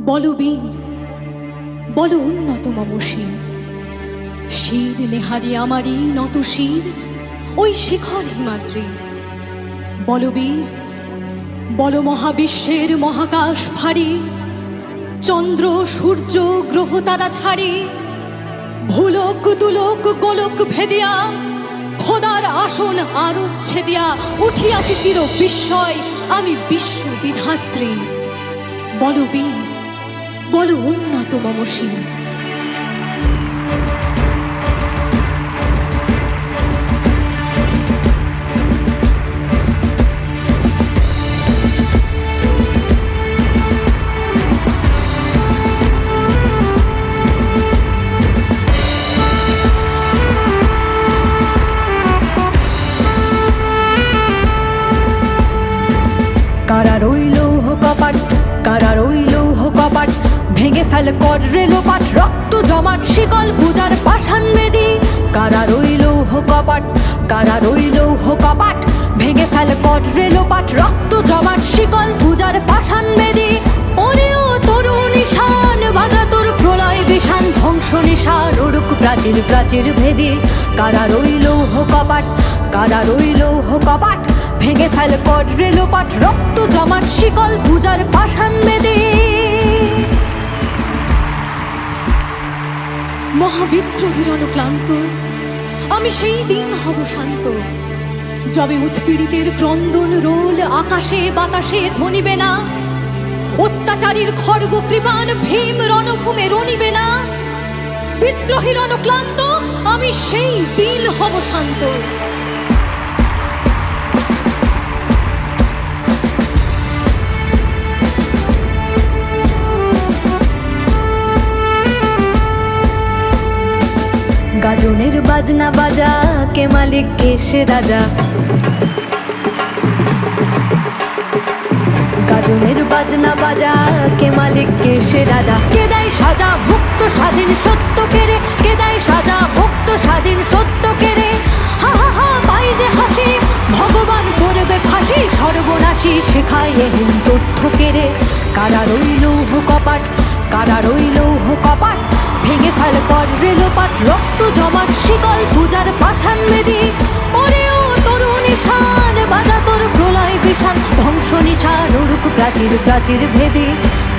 বলো বীর, বলো উন্নত মম শির, শির নেহারি আমারই নত শির ওই শিখর হিমাদ্রির। বলো বীর, বলো মহাবিশ্বের মহাকাশ ভারী, চন্দ্র সূর্য গ্রহ তারা ছাড়ি, ভুলোক দুলোক গোলক ভেদিয়া খোদার আসন আরস ছেদিয়া উঠিয়াছি চির বিস্ময় আমি বিশ্ব বিধাত্রী। বলো বীর, বলো উন্নত মম শির। কারা রইল কপাট, কারা রইল কপাট, ভেঙে ফেল কর রেলোপাট, রক্ত জমাট শিকল পূজার পাষাণ বেদী। কারা রইল কপাট, কারা রইল কপাট, ভেঙে ফেল কর রেলোপাট, রক্ত জমাট শিকল পূজার পাষাণ বেদী। ওরেও তরু নিশান বাধা তোর প্রলয় বিষান, ধ্বংস নিশান উড়ুক প্রাচীর প্রাচীর ভেদি। কারা রইল কপাট, কারা রইল কপাট, ভেঙে ফেল কর রেলোপাট, রক্ত জমাট শিকল পূজার পাষাণ বেদী। মহাবিদ্রোহীর অনুক্লান্ত আমি সেই দিন হব শান্ত, যবে উৎপীড়িতের ক্রন্দন রোল আকাশে বাতাসে ধ্বনিবে না, অত্যাচারীর খড়গ কৃপান ভীম রণভূমে রণিবে না। বিদ্রোহীর অনুক্লান্ত আমি সেই দিন হব শান্ত। গাজনের বাজনা বাজা, কে মালিক কে সে রাজা। গাজনের বাজনা বাজা, কে মালিক কে সে রাজা। কে দেয় সাজা ভুক্ত স্বাধীন সত্য কেড়ে, কে দেয় সাজা ভুক্ত স্বাধীন সত্য কেড়ে। হা হা হা পাই যে হাসি, ভগবান করবে ফাঁসি, সর্বনাশী শেখায় এহেন তথ্য কেড়ে। কারা রইল কপাট, কারা রইল কপাট, ভেঙে ফেল কর রেলোপাট, রক্ত জমাট শিকল পূজার পাষাণ বেদী। ওরেও তরু নিশান বাধা তোর প্রলয় বিষান, ধ্বংস নিশান উড়ুক প্রাচীর প্রাচীর ভেদি।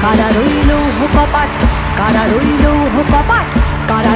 কারা রইল কপাট, কারা রইল কপাট, কারা